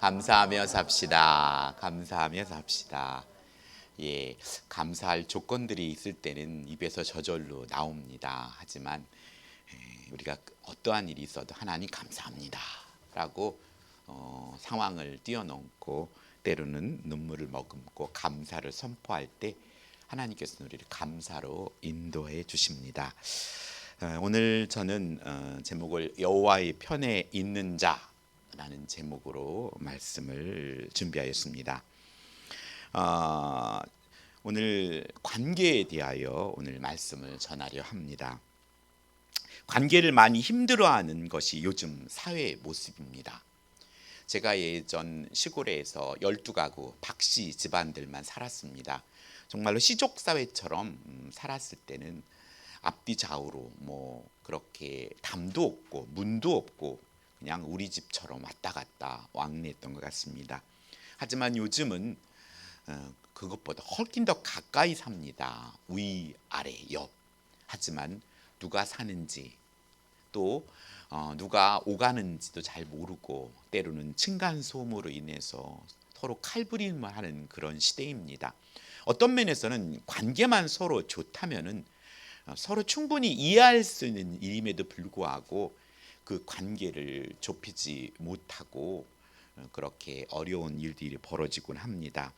감사하며 삽시다. 감사하며 삽시다. 예, 감사할 조건들이 있을 때는 입에서 저절로 나옵니다. 하지만 우리가 어떠한 일이 있어도 하나님 감사합니다라고 상황을 뛰어넘고 때로는 눈물을 머금고 감사를 선포할 때 하나님께서는 우리를 감사로 인도해 주십니다. 오늘 저는 제목을 여호와의 편에 있는 자라는 제목으로 말씀을 준비하였습니다. 오늘 관계에 대하여 오늘 말씀을 전하려 합니다. 관계를 많이 힘들어하는 것이 요즘 사회의 모습입니다. 제가 예전 시골에서 12가구 박씨 집안들만 살았습니다. 정말로 시족사회처럼 살았을 때는 앞뒤 좌우로 그렇게 담도 없고 문도 없고 그냥 우리 집처럼 왔다 갔다 왕래했던 것 같습니다. 하지만 요즘은 그것보다 훨씬 더 가까이 삽니다. 위, 아래, 옆. 하지만 누가 사는지 또 누가 오가는지도 잘 모르고 때로는 층간소음으로 인해서 서로 칼부림을 하는 그런 시대입니다. 어떤 면에서는 관계만 서로 좋다면은 서로 충분히 이해할 수 있는 일임에도 불구하고 그 관계를 좁히지 못하고 그렇게 어려운 일들이 벌어지곤 합니다.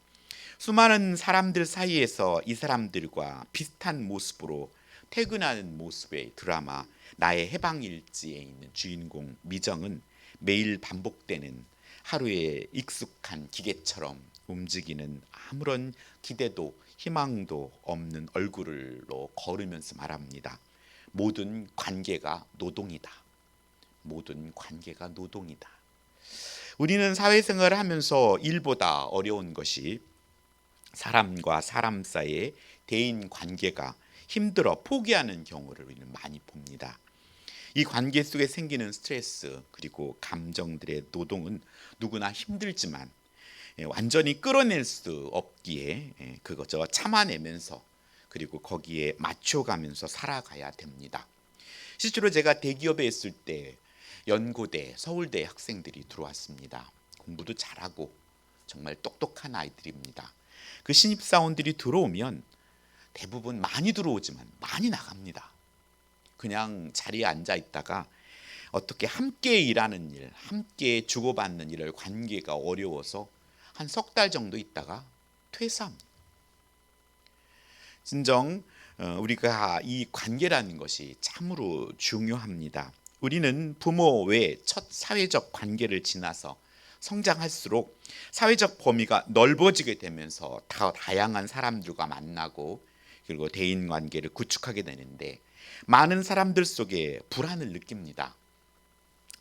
수많은 사람들 사이에서 이 사람들과 비슷한 모습으로 퇴근하는 모습의 드라마 나의 해방일지에 있는 주인공 미정은 매일 반복되는 하루의 익숙한 기계처럼 움직이는 아무런 기대도 희망도 없는 얼굴로 걸으면서 말합니다. 모든 관계가 노동이다. 모든 관계가 노동이다. 우리는 사회생활을 하면서 일보다 어려운 것이 사람과 사람 사이의 대인 관계가 힘들어 포기하는 경우를 우리는 많이 봅니다. 이 관계 속에 생기는 스트레스 그리고 감정들의 노동은 누구나 힘들지만 완전히 끌어낼 수 없기에 그것저 참아내면서 그리고 거기에 맞춰가면서 살아가야 됩니다. 실제로 제가 대기업에 있을 때 연고대, 서울대 학생들이 들어왔습니다. 공부도 잘하고 정말 똑똑한 아이들입니다. 그 신입사원들이 들어오면 대부분 많이 들어오지만 많이 나갑니다. 그냥 자리에 앉아 있다가 어떻게 함께 일하는 일, 함께 주고받는 일을 관계가 어려워서 한 석 달 정도 있다가 퇴사합니다. 진정 우리가 이 관계라는 것이 참으로 중요합니다. 우리는 부모 외 첫 사회적 관계를 지나서 성장할수록 사회적 범위가 넓어지게 되면서 더 다양한 사람들과 만나고 그리고 대인관계를 구축하게 되는데 많은 사람들 속에 불안을 느낍니다.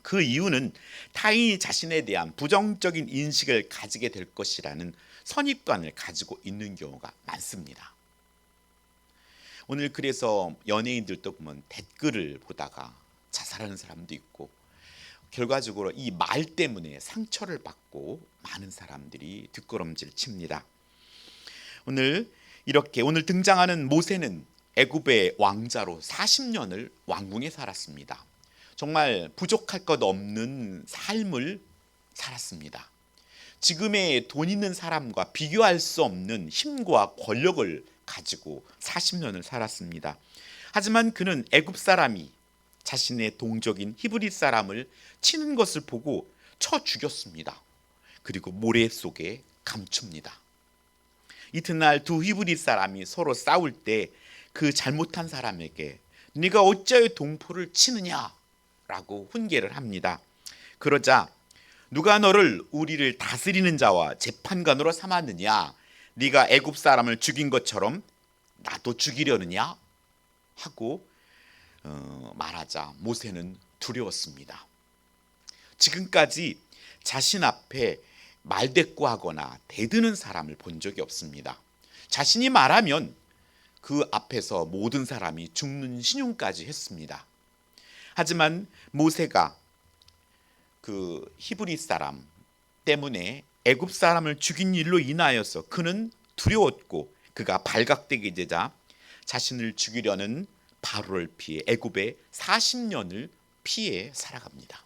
그 이유는 타인이 자신에 대한 부정적인 인식을 가지게 될 것이라는 선입관을 가지고 있는 경우가 많습니다. 오늘 그래서 연예인들도 보면 댓글을 보다가 자살하는 사람도 있고 결과적으로 이 말 때문에 상처를 받고 많은 사람들이 뒷걸음질 칩니다. 오늘 등장하는 모세는 애굽의 왕자로 40년을 왕궁에 살았습니다. 정말 부족할 것 없는 삶을 살았습니다. 지금의 돈 있는 사람과 비교할 수 없는 힘과 권력을 가지고 40년을 살았습니다. 하지만 그는 애굽 사람이 자신의 동족인 히브리 사람을 치는 것을 보고 쳐 죽였습니다. 그리고 모래 속에 감춥니다. 이튿날 두 히브리 사람이 서로 싸울 때 그 잘못한 사람에게 네가 어찌하여 동포를 치느냐라고 훈계를 합니다. 그러자 누가 너를 우리를 다스리는 자와 재판관으로 삼았느냐? 네가 애굽 사람을 죽인 것처럼 나도 죽이려느냐? 하고 말하자 모세는 두려웠습니다. 지금까지 자신 앞에 말대꾸하거나 대드는 사람을 본 적이 없습니다. 자신이 말하면 그 앞에서 모든 사람이 죽는 신용까지 했습니다. 하지만 모세가 그 히브리 사람 때문에 애굽 사람을 죽인 일로 인하여서 그는 두려웠고 그가 발각되게 되자 자신을 죽이려는 바로를 피해 애굽에 40년을 피해 살아갑니다.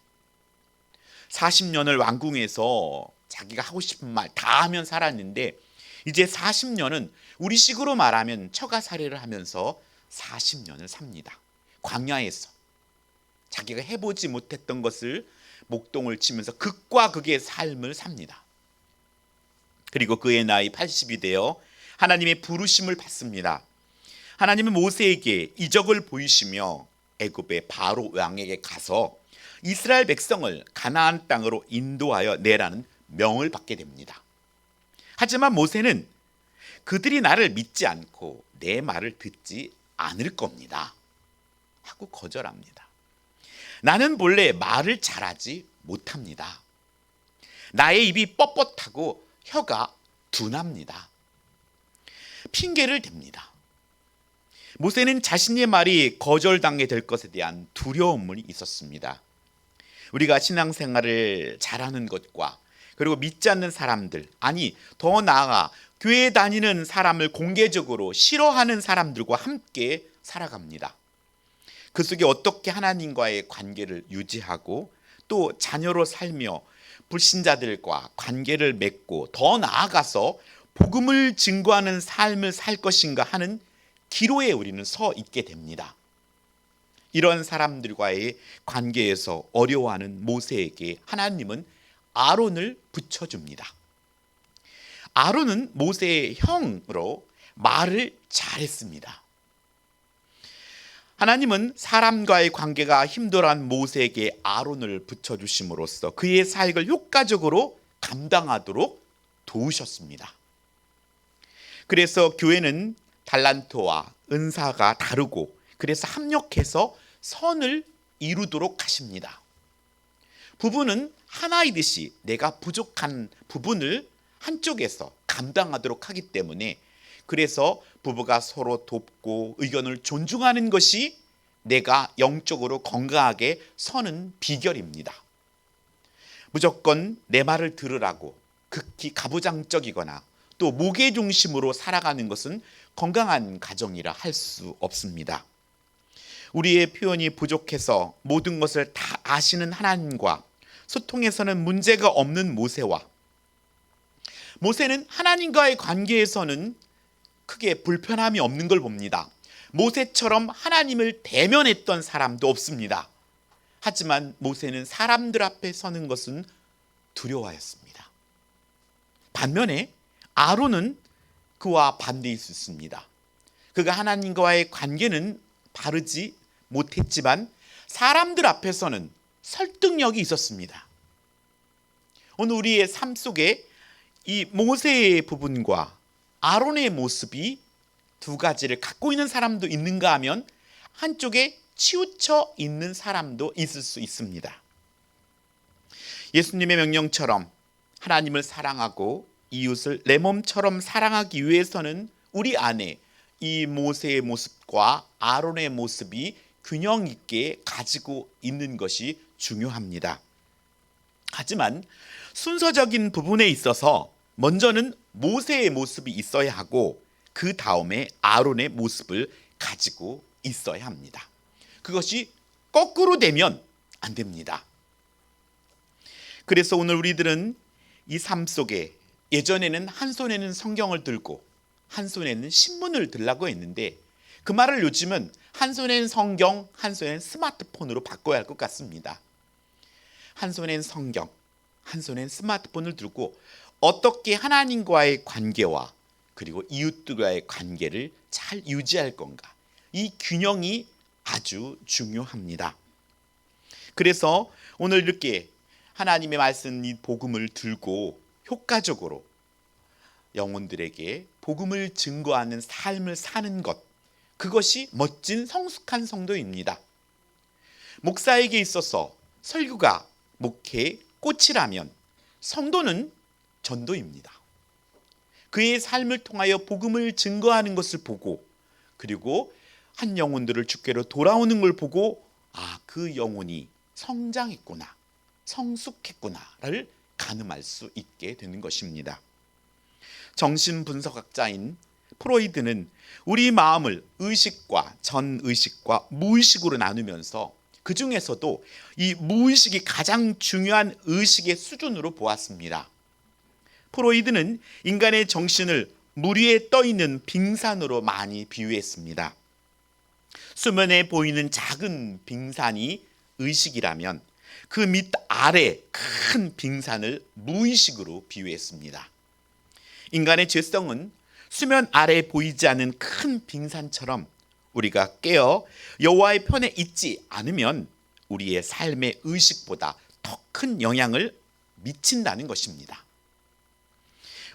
40년을 왕궁에서 자기가 하고 싶은 말 다 하면 살았는데 이제 40년은 우리식으로 말하면 처가살이를 하면서 40년을 삽니다. 광야에서 자기가 해보지 못했던 것을 목동을 치면서 극과 극의 삶을 삽니다. 그리고 그의 나이 80이 되어 하나님의 부르심을 받습니다. 하나님은 모세에게 이적을 보이시며 애굽의 바로 왕에게 가서 이스라엘 백성을 가나안 땅으로 인도하여 내라는 명을 받게 됩니다. 하지만 모세는 그들이 나를 믿지 않고 내 말을 듣지 않을 겁니다 하고 거절합니다. 나는 본래 말을 잘하지 못합니다. 나의 입이 뻣뻣하고 혀가 둔합니다. 핑계를 댑니다. 모세는 자신의 말이 거절당해 될 것에 대한 두려움이 있었습니다. 우리가 신앙생활을 잘하는 것과 그리고 믿지 않는 사람들, 아니 더 나아가 교회 다니는 사람을 공개적으로 싫어하는 사람들과 함께 살아갑니다. 그 속에 어떻게 하나님과의 관계를 유지하고 또 자녀로 살며 불신자들과 관계를 맺고 더 나아가서 복음을 증거하는 삶을 살 것인가 하는 기로에 우리는 서 있게 됩니다. 이런 사람들과의 관계에서 어려워하는 모세에게 하나님은 아론을 붙여줍니다. 아론은 모세의 형으로 말을 잘했습니다. 하나님은 사람과의 관계가 힘들어한 모세에게 아론을 붙여주심으로써 그의 사역을 효과적으로 감당하도록 도우셨습니다. 그래서 교회는 달란트와 은사가 다르고 그래서 합력해서 선을 이루도록 하십니다. 부부는 하나이듯이 내가 부족한 부분을 한쪽에서 감당하도록 하기 때문에 그래서 부부가 서로 돕고 의견을 존중하는 것이 내가 영적으로 건강하게 서는 비결입니다. 무조건 내 말을 들으라고 극히 가부장적이거나 또 무게 중심으로 살아가는 것은 건강한 가정이라 할 수 없습니다. 우리의 표현이 부족해서 모든 것을 다 아시는 하나님과 소통에서는 문제가 없는 모세는 하나님과의 관계에서는 크게 불편함이 없는 걸 봅니다. 모세처럼 하나님을 대면했던 사람도 없습니다. 하지만 모세는 사람들 앞에 서는 것은 두려워했습니다. 반면에 아론은 그와 반대일 수 있습니다. 그가 하나님과의 관계는 바르지 못했지만 사람들 앞에서는 설득력이 있었습니다. 오늘 우리의 삶 속에 이 모세의 부분과 아론의 모습이 두 가지를 갖고 있는 사람도 있는가 하면 한쪽에 치우쳐 있는 사람도 있을 수 있습니다. 예수님의 명령처럼 하나님을 사랑하고 이웃을 내 몸처럼 사랑하기 위해서는 우리 안에 이 모세의 모습과 아론의 모습이 균형 있게 가지고 있는 것이 중요합니다. 하지만 순서적인 부분에 있어서 먼저는 모세의 모습이 있어야 하고 그 다음에 아론의 모습을 가지고 있어야 합니다. 그것이 거꾸로 되면 안 됩니다. 그래서 오늘 우리들은 이 삶 속에 예전에는 한 손에는 성경을 들고 한 손에는 신문을 들라고 했는데 그 말을 요즘은 한 손엔 성경, 한 손엔 스마트폰으로 바꿔야 할 것 같습니다. 한 손엔 성경, 한 손엔 스마트폰을 들고 어떻게 하나님과의 관계와 그리고 이웃들과의 관계를 잘 유지할 건가, 이 균형이 아주 중요합니다. 그래서 오늘 이렇게 하나님의 말씀, 이 복음을 들고 효과적으로 영혼들에게 복음을 증거하는 삶을 사는 것, 그것이 멋진 성숙한 성도입니다. 목사에게 있어서 설교가 목회의 꽃이라면 성도는 전도입니다. 그의 삶을 통하여 복음을 증거하는 것을 보고 그리고 한 영혼들을 주께로 돌아오는 걸 보고 그 영혼이 성장했구나, 성숙했구나를 가늠할 수 있게 되는 것입니다. 정신분석학자인 프로이드는 우리 마음을 의식과 전의식과 무의식으로 나누면서 그 중에서도 이 무의식이 가장 중요한 의식의 수준으로 보았습니다. 프로이드는 인간의 정신을 물 위에 떠 있는 빙산으로 많이 비유했습니다. 수면에 보이는 작은 빙산이 의식이라면 그 밑 아래 큰 빙산을 무의식으로 비유했습니다. 인간의 죄성은 수면 아래 보이지 않는 큰 빙산처럼 우리가 깨어 여호와의 편에 있지 않으면 우리의 삶의 의식보다 더 큰 영향을 미친다는 것입니다.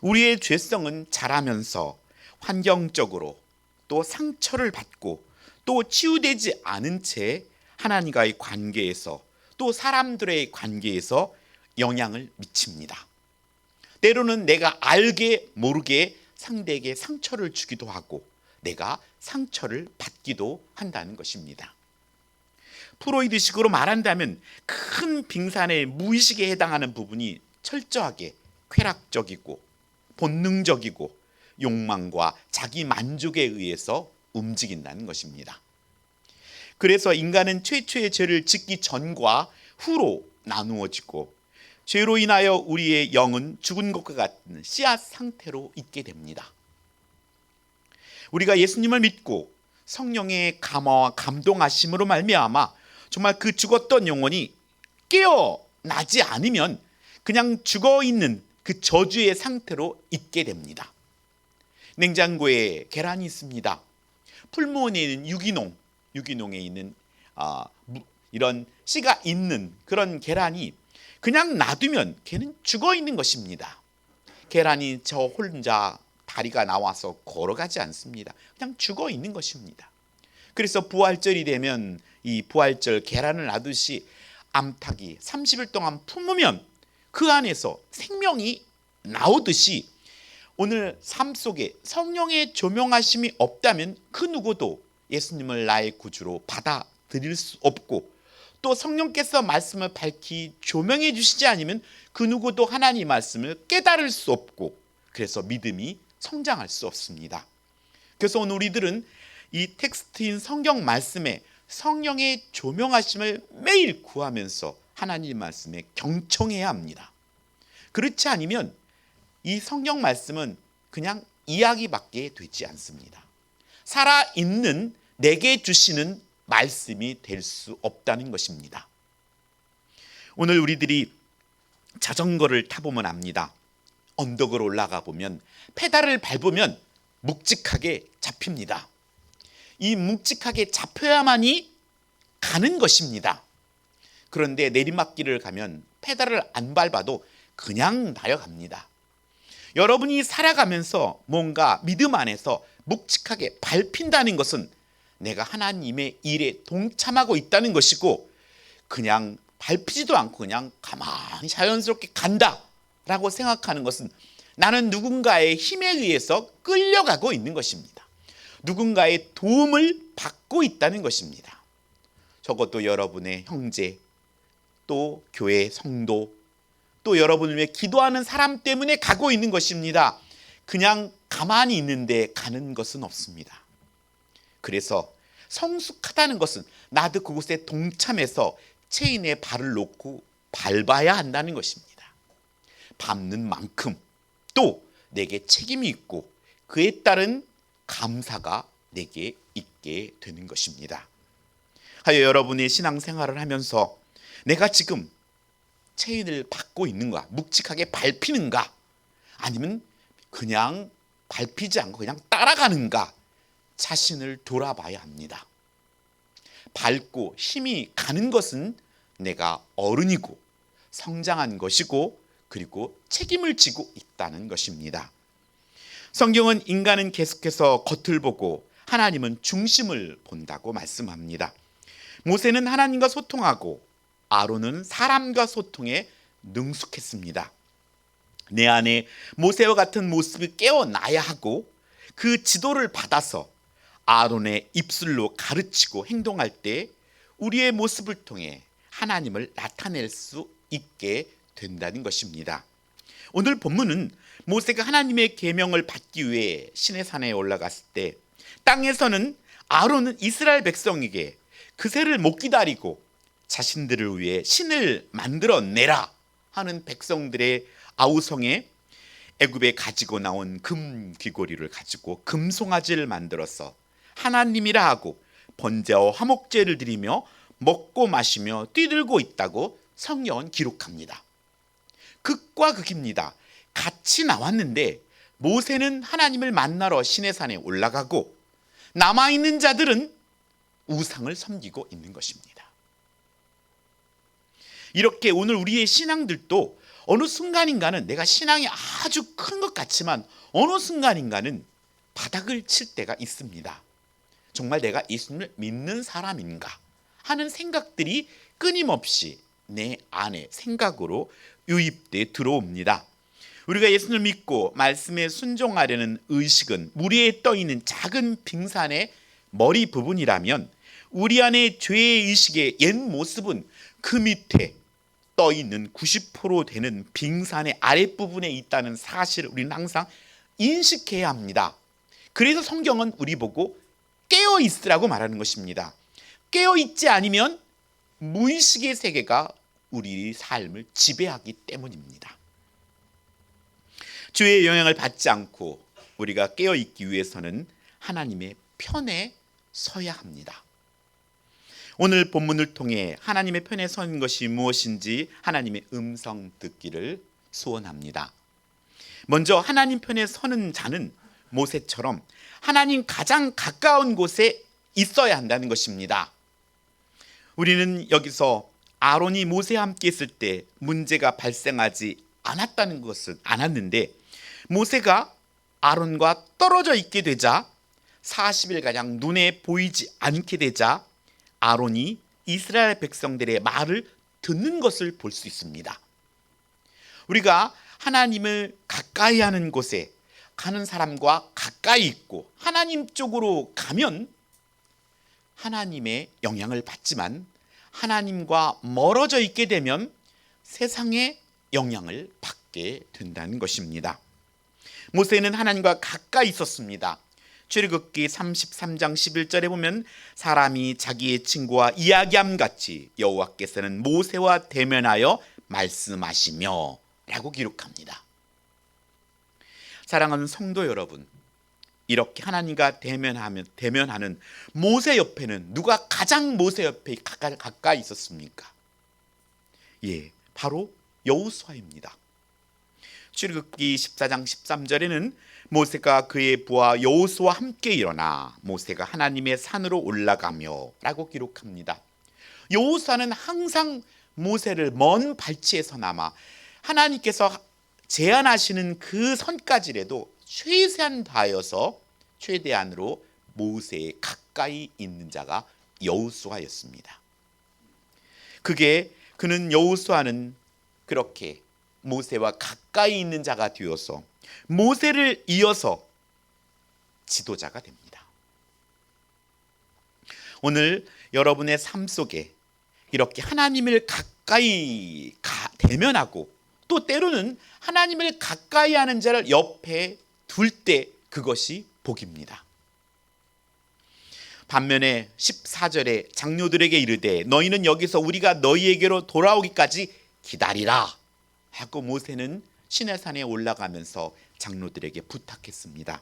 우리의 죄성은 자라면서 환경적으로 또 상처를 받고 또 치유되지 않은 채 하나님과의 관계에서 또 사람들의 관계에서 영향을 미칩니다. 때로는 내가 알게 모르게 상대에게 상처를 주기도 하고 내가 상처를 받기도 한다는 것입니다. 프로이드식으로 말한다면 큰 빙산의 무의식에 해당하는 부분이 철저하게 쾌락적이고 본능적이고 욕망과 자기 만족에 의해서 움직인다는 것입니다. 그래서 인간은 최초의 죄를 짓기 전과 후로 나누어지고 죄로 인하여 우리의 영은 죽은 것과 같은 씨앗 상태로 있게 됩니다. 우리가 예수님을 믿고 성령의 감화와 감동하심으로 말미암아 정말 그 죽었던 영혼이 깨어나지 않으면 그냥 죽어있는 그 저주의 상태로 있게 됩니다. 냉장고에 계란이 있습니다. 풀무원에 있는 유기농에 있는 이런 씨가 있는 그런 계란이 그냥 놔두면 걔는 죽어있는 것입니다. 계란이 저 혼자 다리가 나와서 걸어가지 않습니다. 그냥 죽어있는 것입니다. 그래서 부활절이 되면 이 부활절 계란을 놔두시 암탉이 30일 동안 품으면 그 안에서 생명이 나오듯이 오늘 삶 속에 성령의 조명하심이 없다면 그 누구도 예수님을 나의 구주로 받아들일 수 없고 또 성령께서 말씀을 밝히 조명해 주시지 않으면 그 누구도 하나님의 말씀을 깨달을 수 없고 그래서 믿음이 성장할 수 없습니다. 그래서 오늘 우리들은 이 텍스트인 성경 말씀에 성령의 조명하심을 매일 구하면서 하나님 말씀에 경청해야 합니다. 그렇지 않으면 이 성경 말씀은 그냥 이야기밖에 되지 않습니다. 살아있는 내게 주시는 말씀이 될 수 없다는 것입니다. 오늘 우리들이 자전거를 타보면 압니다. 언덕을 올라가 보면 페달을 밟으면 묵직하게 잡힙니다. 이 묵직하게 잡혀야만이 가는 것입니다. 그런데 내리막길을 가면 페달을 안 밟아도 그냥 날아갑니다. 여러분이 살아가면서 뭔가 믿음 안에서 묵직하게 밟힌다는 것은 내가 하나님의 일에 동참하고 있다는 것이고 그냥 밟히지도 않고 그냥 가만히 자연스럽게 간다라고 생각하는 것은 나는 누군가의 힘에 의해서 끌려가고 있는 것입니다. 누군가의 도움을 받고 있다는 것입니다. 적어도 여러분의 형제, 또 교회 성도, 또 여러분을 위해 기도하는 사람 때문에 가고 있는 것입니다. 그냥 가만히 있는데 가는 것은 없습니다. 그래서 성숙하다는 것은 나도 그곳에 동참해서 체인에 발을 놓고 밟아야 한다는 것입니다. 밟는 만큼 또 내게 책임이 있고 그에 따른 감사가 내게 있게 되는 것입니다. 하여 여러분의 신앙생활을 하면서 내가 지금 체인을 받고 있는가, 묵직하게 밟히는가, 아니면 그냥 밟히지 않고 그냥 따라가는가 자신을 돌아봐야 합니다. 밟고 힘이 가는 것은 내가 어른이고 성장한 것이고 그리고 책임을 지고 있다는 것입니다. 성경은 인간은 계속해서 겉을 보고 하나님은 중심을 본다고 말씀합니다. 모세는 하나님과 소통하고 아론은 사람과 소통에 능숙했습니다. 내 안에 모세와 같은 모습이 깨어나야 하고 그 지도를 받아서 아론의 입술로 가르치고 행동할 때 우리의 모습을 통해 하나님을 나타낼 수 있게 된다는 것입니다. 오늘 본문은 모세가 하나님의 계명을 받기 위해 시내산에 올라갔을 때 땅에서는 아론은 이스라엘 백성에게 그새를 못 기다리고 자신들을 위해 신을 만들어내라 하는 백성들의 아우성에 애굽에 가지고 나온 금 귀고리를 가지고 금송아지를 만들어서 하나님이라 하고 번제와 화목제를 드리며 먹고 마시며 뛰들고 있다고 성경은 기록합니다. 극과 극입니다. 같이 나왔는데 모세는 하나님을 만나러 시내산에 올라가고 남아있는 자들은 우상을 섬기고 있는 것입니다. 이렇게 오늘 우리의 신앙들도 어느 순간인가는 내가 신앙이 아주 큰 것 같지만 어느 순간인가는 바닥을 칠 때가 있습니다. 정말 내가 예수님을 믿는 사람인가 하는 생각들이 끊임없이 내 안에 생각으로 유입돼 들어옵니다. 우리가 예수님을 믿고 말씀에 순종하려는 의식은 물 위에 떠있는 작은 빙산의 머리 부분이라면 우리 안에 죄의 의식의 옛 모습은 그 밑에 떠있는 90% 되는 빙산의 아랫부분에 있다는 사실을 우리는 항상 인식해야 합니다. 그래서 성경은 우리 보고 깨어있으라고 말하는 것입니다. 깨어있지 않으면 무의식의 세계가 우리 삶을 지배하기 때문입니다. 죄의 영향을 받지 않고 우리가 깨어있기 위해서는 하나님의 편에 서야 합니다. 오늘 본문을 통해 하나님의 편에 선 것이 무엇인지 하나님의 음성 듣기를 소원합니다. 먼저 하나님 편에 서는 자는 모세처럼 하나님 가장 가까운 곳에 있어야 한다는 것입니다. 우리는 여기서 아론이 모세와 함께 있을 때 문제가 발생하지 않았다는 것은 않았는데 모세가 아론과 떨어져 있게 되자 40일가량 눈에 보이지 않게 되자 아론이 이스라엘 백성들의 말을 듣는 것을 볼 수 있습니다. 우리가 하나님을 가까이 하는 곳에 가는 사람과 가까이 있고 하나님 쪽으로 가면 하나님의 영향을 받지만 하나님과 멀어져 있게 되면 세상의 영향을 받게 된다는 것입니다. 모세는 하나님과 가까이 있었습니다. 출애굽기 33장 11절에 보면 사람이 자기의 친구와 이야기함 같이 여호와께서는 모세와 대면하여 말씀하시며 라고 기록합니다. 사랑하는 성도 여러분, 이렇게 하나님과 대면하는 모세 옆에는 누가 가장 모세 옆에 가까이 있었습니까? 예, 바로 여호수아입니다. 출애굽기 14장 13절에는 모세가 그의 부하 여호수아와 함께 일어나 모세가 하나님의 산으로 올라가며 라고 기록합니다. 여호수아는 항상 모세를 먼 발치에서 남아 하나님께서 제안하시는 그 선까지라도 최대한 다하여서 최대한으로 모세에 가까이 있는 자가 여호수아였습니다. 그는 여호수아는 그렇게 모세와 가까이 있는 자가 되어서 모세를 이어서 지도자가 됩니다. 오늘 여러분의 삶 속에 이렇게 하나님을 가까이 대면하고 또 때로는 하나님을 가까이 하는 자를 옆에 둘 때 그것이 복입니다. 반면에 14절에 장로들에게 이르되 너희는 여기서 우리가 너희에게로 돌아오기까지 기다리라 하고 모세는 시내산에 올라가면서 장로들에게 부탁했습니다.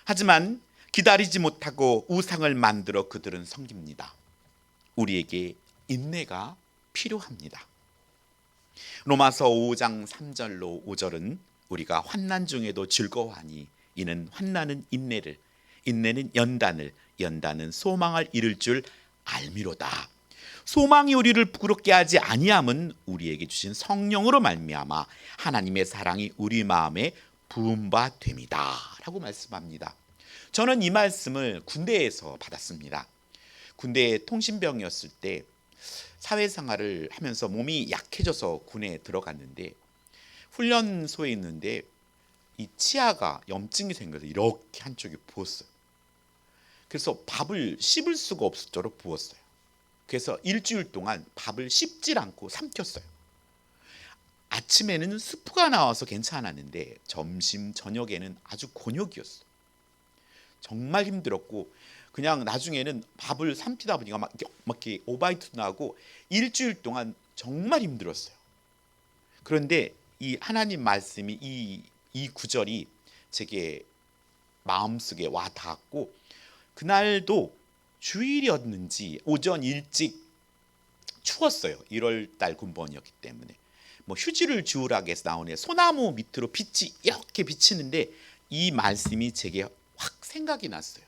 하지만 기다리지 못하고 우상을 만들어 그들은 섬깁니다. 우리에게 인내가 필요합니다. 로마서 5장 3절로 5절은 우리가 환난 중에도 즐거워하니 이는 환난은 인내를, 인내는 연단을, 연단은 소망을 이룰 줄 알미로다. 소망이 우리를 부끄럽게 하지 아니함은 우리에게 주신 성령으로 말미암아 하나님의 사랑이 우리 마음에 부은 바 됨이다 라고 말씀합니다. 저는 이 말씀을 군대에서 받았습니다. 군대에 통신병이었을 때 사회생활을 하면서 몸이 약해져서 군에 들어갔는데 훈련소에 있는데 이 치아가 염증이 생겨서 이렇게 한쪽이 부었어요. 그래서 밥을 씹을 수가 없을 정도로 부었어요. 그래서 일주일 동안 밥을 씹질 않고 삼켰어요. 아침에는 스프가 나와서 괜찮았는데 점심 저녁에는 아주 곤욕이었어요. 정말 힘들었고 그냥 나중에는 밥을 삼키다 보니까 막 이렇게 오바이트 나고 일주일 동안 정말 힘들었어요. 그런데 이 하나님 말씀이 이 구절이 제게 마음속에 와 닿았고, 그날도 주일이었는지 오전 일찍 추웠어요. 1월 달 군번이었기 때문에 뭐 휴지를 주우라고 해서 나오네. 소나무 밑으로 빛이 이렇게 비치는데 이 말씀이 제게 확 생각이 났어요.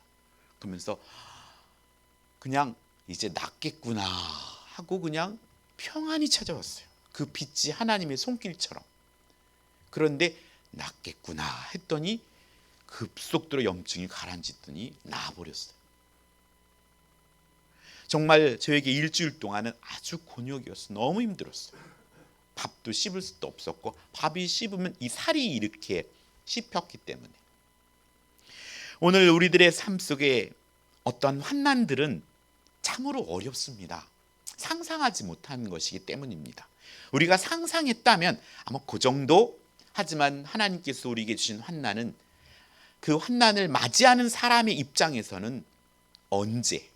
그러면서 그냥 이제 낫겠구나 하고 그냥 평안이 찾아왔어요. 그 빛이 하나님의 손길처럼. 그런데 낫겠구나 했더니 급속도로 염증이 가라앉더니 나아버렸어요. 정말 저에게 일주일 동안은 아주 곤욕이었어요. 너무 힘들었어요. 밥도 씹을 수도 없었고, 밥이 씹으면 이 살이 이렇게 씹혔기 때문에. 오늘 우리들의 삶 속에 어떤 환난들은 참으로 어렵습니다. 상상하지 못하는 것이기 때문입니다. 우리가 상상했다면 아마 그 정도, 하지만 하나님께서 우리에게 주신 환난은, 그 환난을 맞이하는 사람의 입장에서는 언제,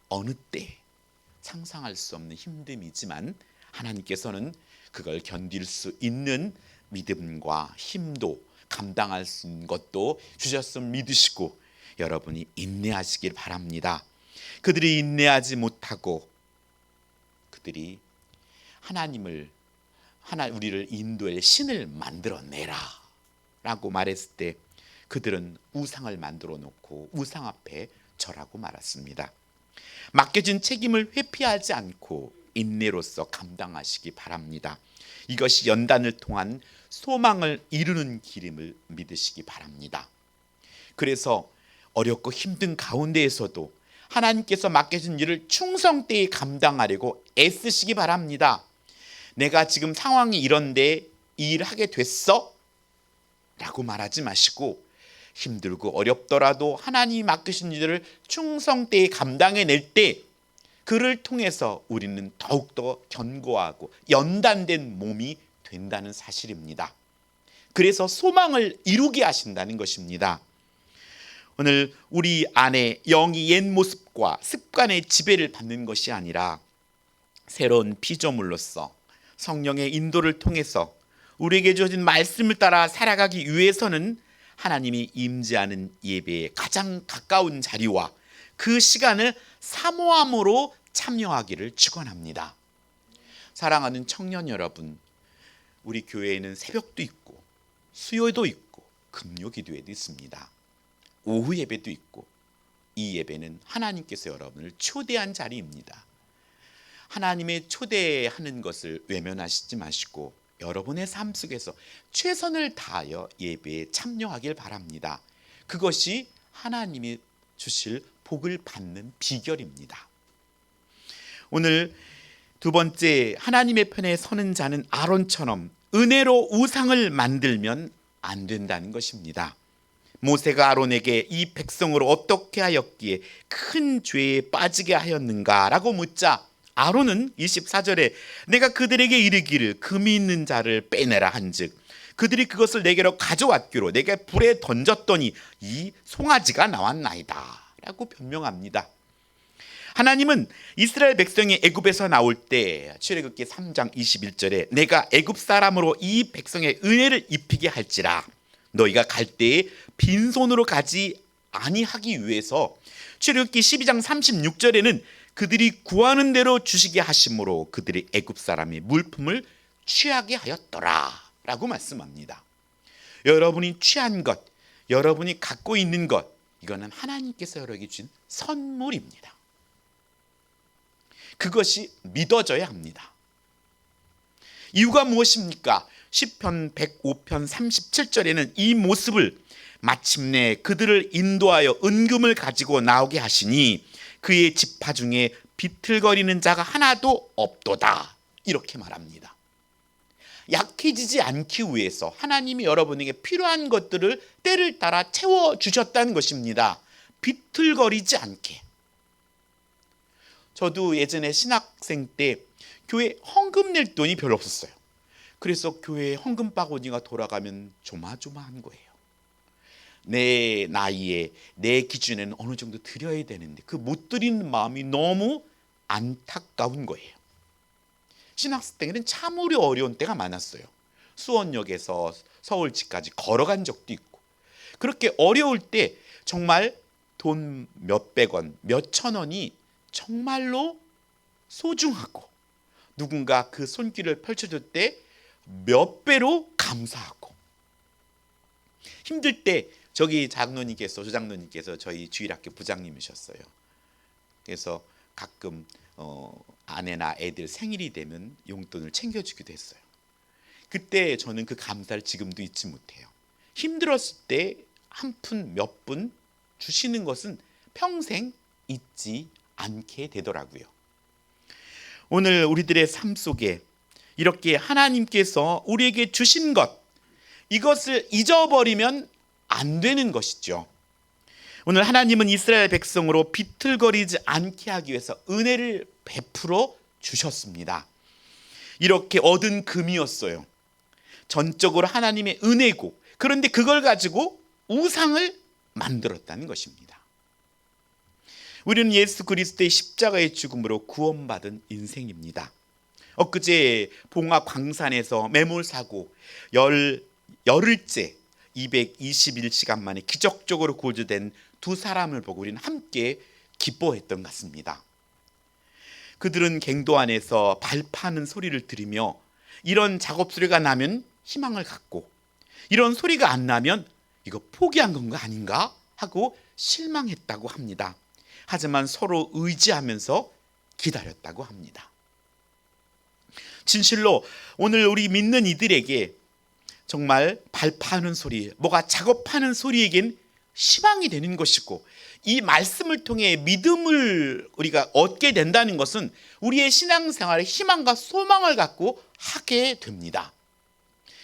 어느 때 상상할 수 없는 힘듦이지만 하나님께서는 그걸 견딜 수 있는 믿음과 힘도, 감당할 수 있는 것도 주셨음을 믿으시고 여러분이 인내하시길 바랍니다. 그들이 인내하지 못하고 그들이 우리를 인도할 신을 만들어내라 라고 말했을 때 그들은 우상을 만들어 놓고 우상 앞에 절하고 말았습니다. 맡겨진 책임을 회피하지 않고 인내로서 감당하시기 바랍니다. 이것이 연단을 통한 소망을 이루는 길임을 믿으시기 바랍니다. 그래서 어렵고 힘든 가운데에서도 하나님께서 맡겨진 일을 충성되이 감당하려고 애쓰시기 바랍니다. 내가 지금 상황이 이런데 이 일을 하게 됐어? 라고 말하지 마시고 힘들고 어렵더라도 하나님이 맡기신 일을 충성되이 감당해낼 때 그를 통해서 우리는 더욱더 견고하고 연단된 몸이 된다는 사실입니다. 그래서 소망을 이루게 하신다는 것입니다. 오늘 우리 안에 영이 옛 모습과 습관의 지배를 받는 것이 아니라 새로운 피조물로서 성령의 인도를 통해서 우리에게 주어진 말씀을 따라 살아가기 위해서는 하나님이 임재하는 예배에 가장 가까운 자리와 그 시간을 사모함으로 참여하기를 축원합니다. 사랑하는 청년 여러분, 우리 교회에는 새벽도 있고 수요도 있고 금요 기도회도 있습니다. 오후 예배도 있고 이 예배는 하나님께서 여러분을 초대한 자리입니다. 하나님의 초대하는 것을 외면하시지 마시고 여러분의 삶 속에서 최선을 다하여 예배에 참여하길 바랍니다. 그것이 하나님이 주실 복을 받는 비결입니다. 오늘 두 번째, 하나님의 편에 서는 자는 아론처럼 은혜로 우상을 만들면 안 된다는 것입니다. 모세가 아론에게 이 백성으로 어떻게 하였기에 큰 죄에 빠지게 하였는가라고 묻자 아론은 24절에 내가 그들에게 이르기를 금이 있는 자를 빼내라 한즉 그들이 그것을 내게로 가져왔기로 내가 불에 던졌더니 이 송아지가 나왔나이다 라고 변명합니다. 하나님은 이스라엘 백성이 애굽에서 나올 때 출애굽기 3장 21절에 내가 애굽 사람으로 이 백성의 은혜를 입히게 할지라 너희가 갈 때에 빈손으로 가지 아니하기 위해서 출애굽기 12장 36절에는 그들이 구하는 대로 주시게 하심으로 그들이 애굽 사람의 물품을 취하게 하였더라 라고 말씀합니다. 여러분이 취한 것, 여러분이 갖고 있는 것, 이거는 하나님께서 여러분에게 주신 선물입니다. 그것이 믿어져야 합니다. 이유가 무엇입니까? 시편 105편 37절에는 이 모습을 마침내 그들을 인도하여 은금을 가지고 나오게 하시니 그의 지파 중에 비틀거리는 자가 하나도 없도다 이렇게 말합니다. 약해지지 않기 위해서 하나님이 여러분에게 필요한 것들을 때를 따라 채워주셨다는 것입니다. 비틀거리지 않게. 저도 예전에 신학생 때 교회 헌금 낼 돈이 별로 없었어요. 그래서 교회에 헌금 바구니가 돌아가면 조마조마한 거예요. 내 나이에 내 기준에는 어느 정도 드려야 되는데 그 못 드리는 마음이 너무 안타까운 거예요. 신학생 때는 참으로 어려운 때가 많았어요. 수원역에서 서울집까지 걸어간 적도 있고, 그렇게 어려울 때 정말 돈 몇백 원, 몇천 원이 정말로 소중하고, 누군가 그 손길을 펼쳐줄 때 몇 배로 감사하고, 힘들 때 저기 장로님께서, 조장로님께서 저희 주일학교 부장님이셨어요. 그래서 가끔 아내나 애들 생일이 되면 용돈을 챙겨주기도 했어요. 그때 저는 그 감사를 지금도 잊지 못해요. 힘들었을 때 한 푼 몇 푼 주시는 것은 평생 잊지 않게 되더라고요. 오늘 우리들의 삶 속에 이렇게 하나님께서 우리에게 주신 것, 이것을 잊어버리면 안 되는 것이죠. 오늘 하나님은 이스라엘 백성으로 비틀거리지 않게 하기 위해서 은혜를 베풀어 주셨습니다. 이렇게 얻은 금이었어요. 전적으로 하나님의 은혜고, 그런데 그걸 가지고 우상을 만들었다는 것입니다. 우리는 예수 그리스도의 십자가의 죽음으로 구원받은 인생입니다. 엊그제 봉화 광산에서 매몰사고 열흘째 221시간 만에 기적적으로 구조된 두 사람을 보고 우리는 함께 기뻐했던 것 같습니다. 그들은 갱도 안에서 발파하는 소리를 들으며 이런 작업 소리가 나면 희망을 갖고, 이런 소리가 안 나면 이거 포기한 건가 아닌가 하고 실망했다고 합니다. 하지만 서로 의지하면서 기다렸다고 합니다. 진실로 오늘 우리 믿는 이들에게 정말 발파하는 소리, 뭐가 작업하는 소리에겐 희망이 되는 것이고, 이 말씀을 통해 믿음을 우리가 얻게 된다는 것은 우리의 신앙생활에 희망과 소망을 갖고 하게 됩니다.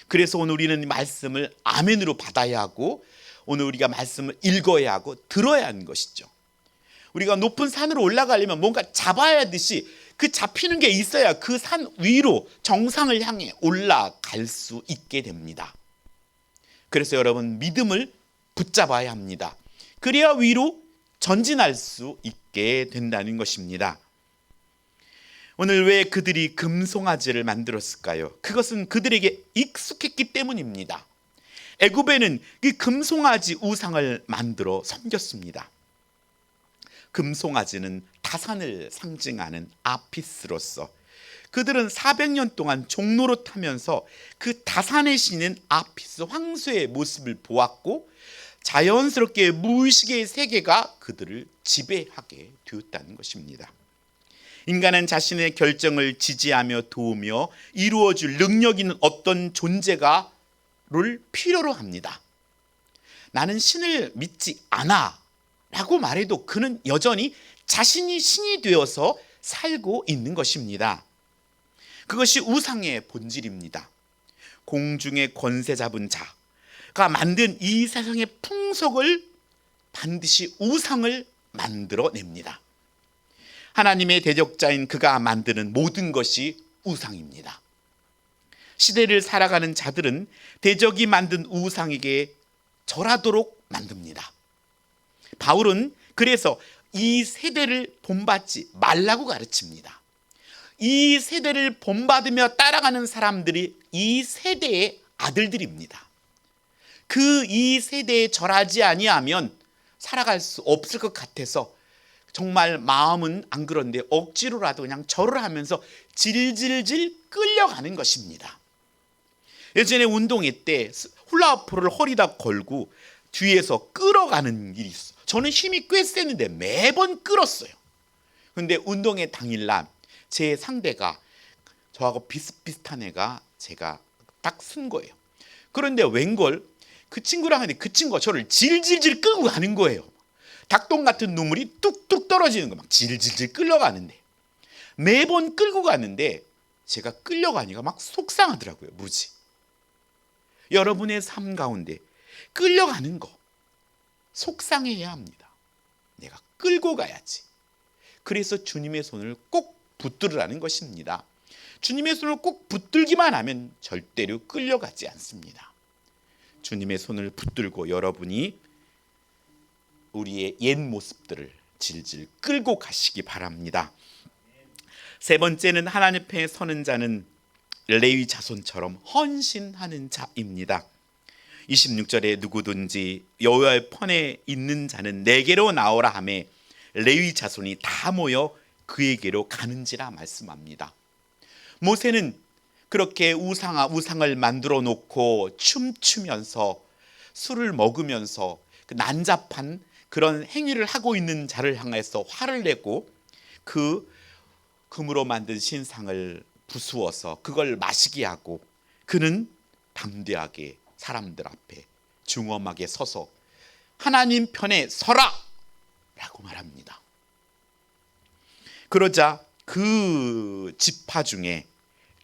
그래서 오늘 우리는 말씀을 아멘으로 받아야 하고, 오늘 우리가 말씀을 읽어야 하고 들어야 하는 것이죠. 우리가 높은 산으로 올라가려면 뭔가 잡아야 하듯이 그 잡히는 게 있어야 그 산 위로 정상을 향해 올라갈 수 있게 됩니다. 그래서 여러분, 믿음을 붙잡아야 합니다. 그래야 위로 전진할 수 있게 된다는 것입니다. 오늘 왜 그들이 금송아지를 만들었을까요? 그것은 그들에게 익숙했기 때문입니다. 애굽에는 이 금송아지 우상을 만들어 섬겼습니다. 금송아지는 다산을 상징하는 아피스로서 그들은 400년 동안 종로로 타면서 그 다산의 신인 아피스 황소의 모습을 보았고, 자연스럽게 무의식의 세계가 그들을 지배하게 되었다는 것입니다. 인간은 자신의 결정을 지지하며 도우며 이루어줄 능력 있는 어떤 존재가를 필요로 합니다. 나는 신을 믿지 않아 라고 말해도 그는 여전히 자신이 신이 되어서 살고 있는 것입니다. 그것이 우상의 본질입니다. 공중의 권세 잡은 자가 만든 이 세상의 풍속을 반드시 우상을 만들어냅니다. 하나님의 대적자인 그가 만드는 모든 것이 우상입니다. 시대를 살아가는 자들은 대적이 만든 우상에게 절하도록 만듭니다. 바울은 그래서 이 세대를 본받지 말라고 가르칩니다. 이 세대를 본받으며 따라가는 사람들이 이 세대의 아들들입니다. 그 이 세대에 절하지 아니하면 살아갈 수 없을 것 같아서 정말 마음은 안 그런데 억지로라도 그냥 절을 하면서 질질질 끌려가는 것입니다. 예전에 운동회 때 훌라후프를 허리다 걸고 뒤에서 끌어가는 일이 있어. 저는 힘이 꽤 셌는데 매번 끌었어요. 근데 운동회 당일날 제 상대가 저하고 비슷비슷한 애가 제가 딱 쓴 거예요. 그런데 웬걸 그 친구랑 하는데 그 친구가 저를 질질질 끌고 가는 거예요. 닭똥 같은 눈물이 뚝뚝 떨어지는 거, 막 질질질 끌려가는데, 매번 끌고 가는데 제가 끌려가니까 막 속상하더라고요. 무지. 여러분의 삶 가운데 끌려가는 거 속상해야 합니다. 내가 끌고 가야지. 그래서 주님의 손을 꼭 붙들으라는 것입니다. 주님의 손을 꼭 붙들기만 하면 절대로 끌려가지 않습니다. 주님의 손을 붙들고 여러분이 우리의 옛 모습들을 질질 끌고 가시기 바랍니다. 세 번째는 하나님 앞에 서는 자는 레위 자손처럼 헌신하는 자입니다. 26절에 누구든지 여호와의 편에 있는 자는 내게로 나오라 하매 레위 자손이 다 모여 그에게로 가는지라 말씀합니다. 모세는 그렇게 우상을 만들어 놓고 춤추면서 술을 먹으면서 그 난잡한 그런 행위를 하고 있는 자를 향해서 화를 내고 그 금으로 만든 신상을 부수어서 그걸 마시게 하고 그는 담대하게 사람들 앞에 중엄하게 서서 하나님 편에 서라 라고 말합니다. 그러자 그 지파 중에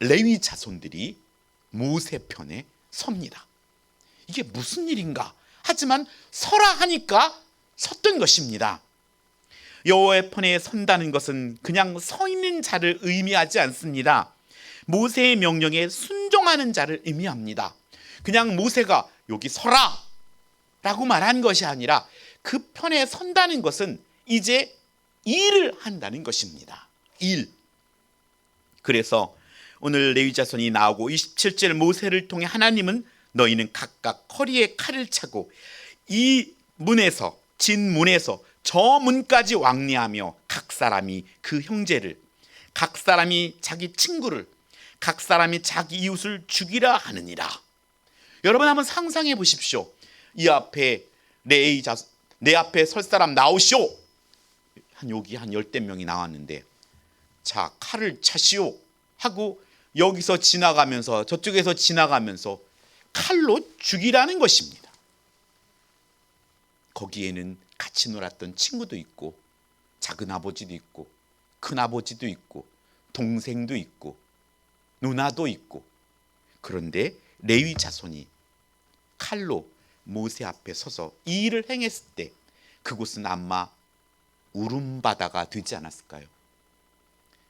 레위 자손들이 모세 편에 섭니다. 이게 무슨 일인가? 하지만 서라 하니까 섰던 것입니다. 여호와의 편에 선다는 것은 그냥 서 있는 자를 의미하지 않습니다. 모세의 명령에 순종하는 자를 의미합니다. 그냥 모세가 여기 서라 라고 말한 것이 아니라 그 편에 선다는 것은 이제 일을 한다는 것입니다. 일. 그래서 오늘 레위 자손이 나오고 27절 모세를 통해 하나님은 너희는 각각 허리에 칼을 차고 이 문에서 진문에서 저 문까지 왕래하며 각 사람이 그 형제를, 각 사람이 자기 친구를, 각 사람이 자기 이웃을 죽이라 하느니라. 여러분 한번 상상해 보십시오. 이 앞에 내 앞에 설 사람 나오시오. 여기 한 10대 명이 나왔는데 자 칼을 차시오 하고 여기서 지나가면서 저쪽에서 지나가면서 칼로 죽이라는 것입니다. 거기에는 같이 놀았던 친구도 있고 작은 아버지도 있고 큰 아버지도 있고 동생도 있고 누나도 있고 그런데 레위 자손이 칼로 모세 앞에 서서 이 일을 행했을 때 그곳은 아마 울음바다가 되지 않았을까요?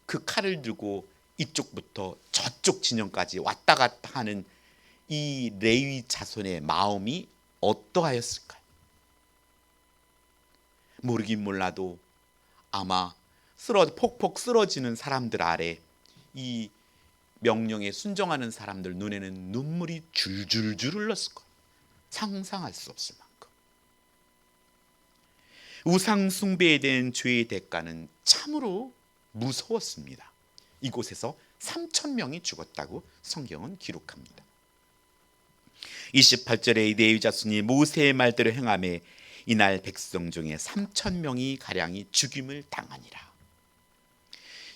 그 칼을 들고 이쪽부터 저쪽 진영까지 왔다 갔다 하는 이 레위 자손의 마음이 어떠하였을까요? 모르긴 몰라도 아마 폭폭 쓰러지는 사람들 아래 이 명령에 순종하는 사람들 눈에는 눈물이 줄줄줄 흘렀을 거예요. 상상할 수 없을 만큼. 우상 숭배에 대한 죄의 대가는 참으로 무서웠습니다. 이곳에서 3,000명이 죽었다고 성경은 기록합니다. 28절에 레위 자손이 모세의 말대로 행하매 이날 백성 중에 3,000명이 가량이 죽임을 당하니라.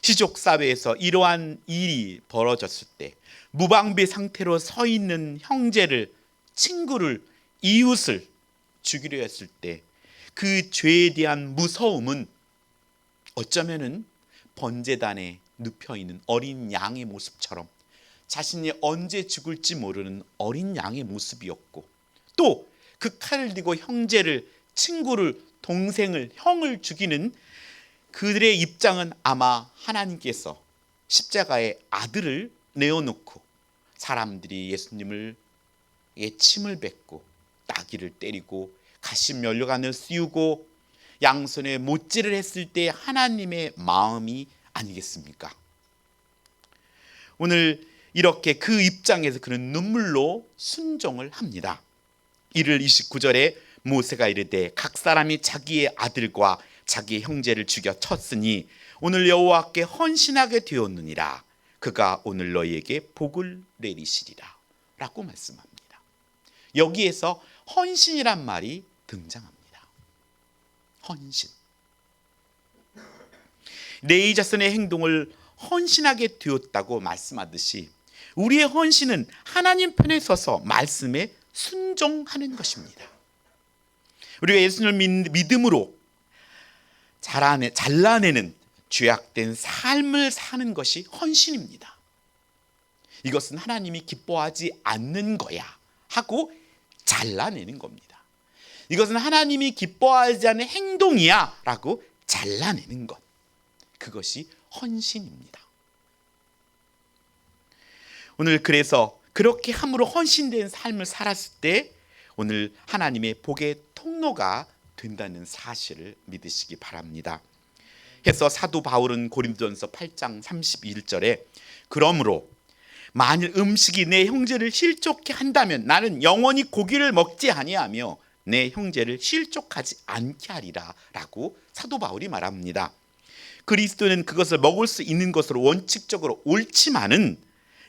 시족 사회에서 이러한 일이 벌어졌을 때 무방비 상태로 서 있는 형제를, 친구를, 이웃을 죽이려 했을 때 그 죄에 대한 무서움은 어쩌면은 번제단에 눕혀있는 어린 양의 모습처럼 자신이 언제 죽을지 모르는 어린 양의 모습이었고 또 그 칼을 들고 형제를, 친구를, 동생을, 형을 죽이는 그들의 입장은 아마 하나님께서 십자가에 아들을 내어놓고 사람들이 예수님을 침을 뱉고 따귀를 때리고 가시 면류관을 씌우고 양손에 못질을 했을 때 하나님의 마음이 아니겠습니까? 오늘 이렇게 그 입장에서 그는 눈물로 순종을 합니다. 이를 29절에 모세가 이르되 각 사람이 자기의 아들과 자기의 형제를 죽여 쳤으니 오늘 여호와께 헌신하게 되었느니라. 그가 오늘 너희에게 복을 내리시리라 라고 말씀합니다. 여기에서 헌신이란 말이 등장합니다. 헌신. 레위 자손의 행동을 헌신하게 되었다고 말씀하듯이 우리의 헌신은 하나님 편에 서서 말씀에 순종하는 것입니다. 우리가 예수님을 믿음으로 잘라내는 죄악된 삶을 사는 것이 헌신입니다. 이것은 하나님이 기뻐하지 않는 거야 하고 잘라내는 겁니다. 이것은 하나님이 기뻐하지 않는 행동이야 라고 잘라내는 것. 그것이 헌신입니다. 오늘 그래서 그렇게 함으로 헌신된 삶을 살았을 때 오늘 하나님의 복의 통로가 된다는 사실을 믿으시기 바랍니다. 해서 사도 바울은 고린도전서 8장 31절에 그러므로 만일 음식이 내 형제를 실족케 한다면 나는 영원히 고기를 먹지 아니하며 내 형제를 실족하지 않게 하리라 라고 사도 바울이 말합니다. 그리스도는 그것을 먹을 수 있는 것으로 원칙적으로 옳지만은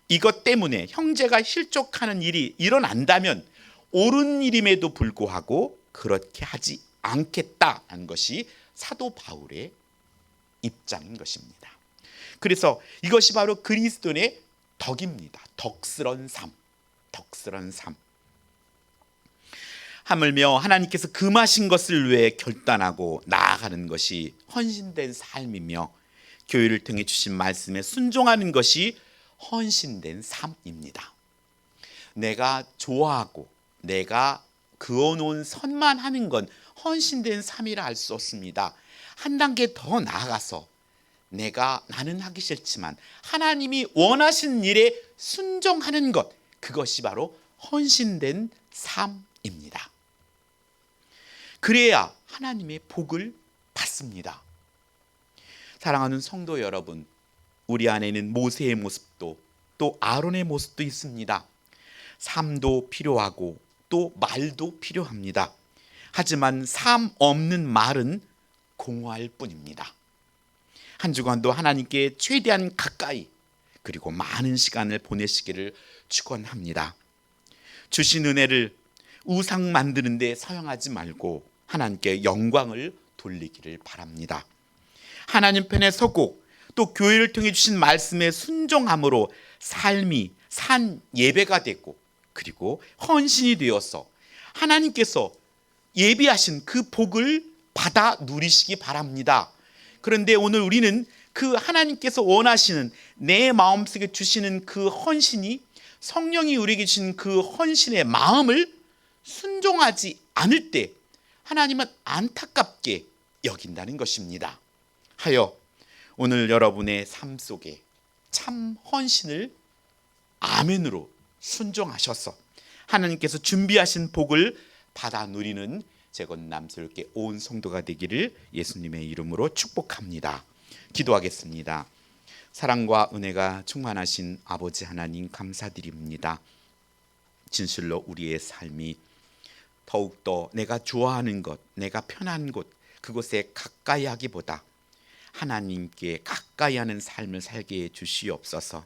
이것 때문에 형제가 실족하는 일이 일어난다면 옳은 일임에도 불구하고 그렇게 하지 않겠다는 것이 사도 바울의 입장인 것입니다. 그래서 이것이 바로 그리스도인의 덕입니다. 덕스런 삶, 덕스런 삶. 하물며 하나님께서 금하신 것을 위해 결단하고 나아가는 것이 헌신된 삶이며 교회를 통해 주신 말씀에 순종하는 것이 헌신된 삶입니다. 내가 좋아하고 내가 그어놓은 선만 하는 건 헌신된 삶이라 할 수 없습니다. 한 단계 더 나아가서 나는 하기 싫지만 하나님이 원하시는 일에 순종하는 것, 그것이 바로 헌신된 삶입니다. 그래야 하나님의 복을 받습니다. 사랑하는 성도 여러분, 우리 안에는 모세의 모습도 또 아론의 모습도 있습니다. 삶도 필요하고 또 말도 필요합니다. 하지만 삶 없는 말은 공허할 뿐입니다. 한 주간도 하나님께 최대한 가까이 그리고 많은 시간을 보내시기를 축원합니다. 주신 은혜를 우상 만드는 데 사용하지 말고 하나님께 영광을 돌리기를 바랍니다. 하나님 편에 서고 또 교회를 통해 주신 말씀에 순종함으로 삶이 산 예배가 됐고 그리고 헌신이 되어서 하나님께서 예비하신 그 복을 받아 누리시기 바랍니다. 그런데 오늘 우리는 그 하나님께서 원하시는 내 마음속에 주시는 그 헌신이 성령이 우리에게 주신 그 헌신의 마음을 순종하지 않을 때 하나님은 안타깝게 여긴다는 것입니다. 하여 오늘 여러분의 삶 속에 참 헌신을 아멘으로 순종하셔서 하나님께서 준비하신 복을 받아 누리는 재건남스럽게 온 성도가 되기를 예수님의 이름으로 축복합니다. 기도하겠습니다. 사랑과 은혜가 충만하신 아버지 하나님 감사드립니다. 진실로 우리의 삶이 더욱더 내가 좋아하는 것, 내가 편한 곳, 그곳에 가까이 하기보다 하나님께 가까이 하는 삶을 살게 해 주시옵소서.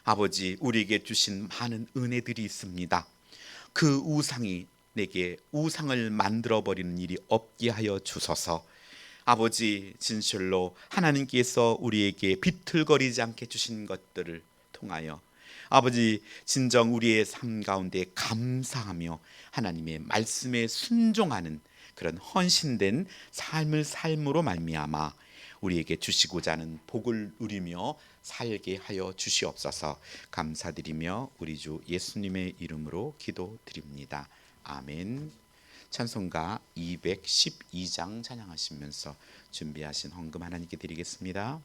아버지, 우리에게 주신 많은 은혜들이 있습니다. 그 우상이 내게 우상을 만들어버리는 일이 없게 하여 주소서. 아버지, 진실로 하나님께서 우리에게 비틀거리지 않게 주신 것들을 통하여 아버지, 진정 우리의 삶 가운데 감사하며 하나님의 말씀에 순종하는 그런 헌신된 삶을 삶으로 말미암아 우리에게 주시고자 하는 복을 누리며 살게 하여 주시옵소서. 감사드리며 우리 주 예수님의 이름으로 기도드립니다. 아멘. 찬송가 212장 찬양하시면서 준비하신 헌금 하나님께 드리겠습니다.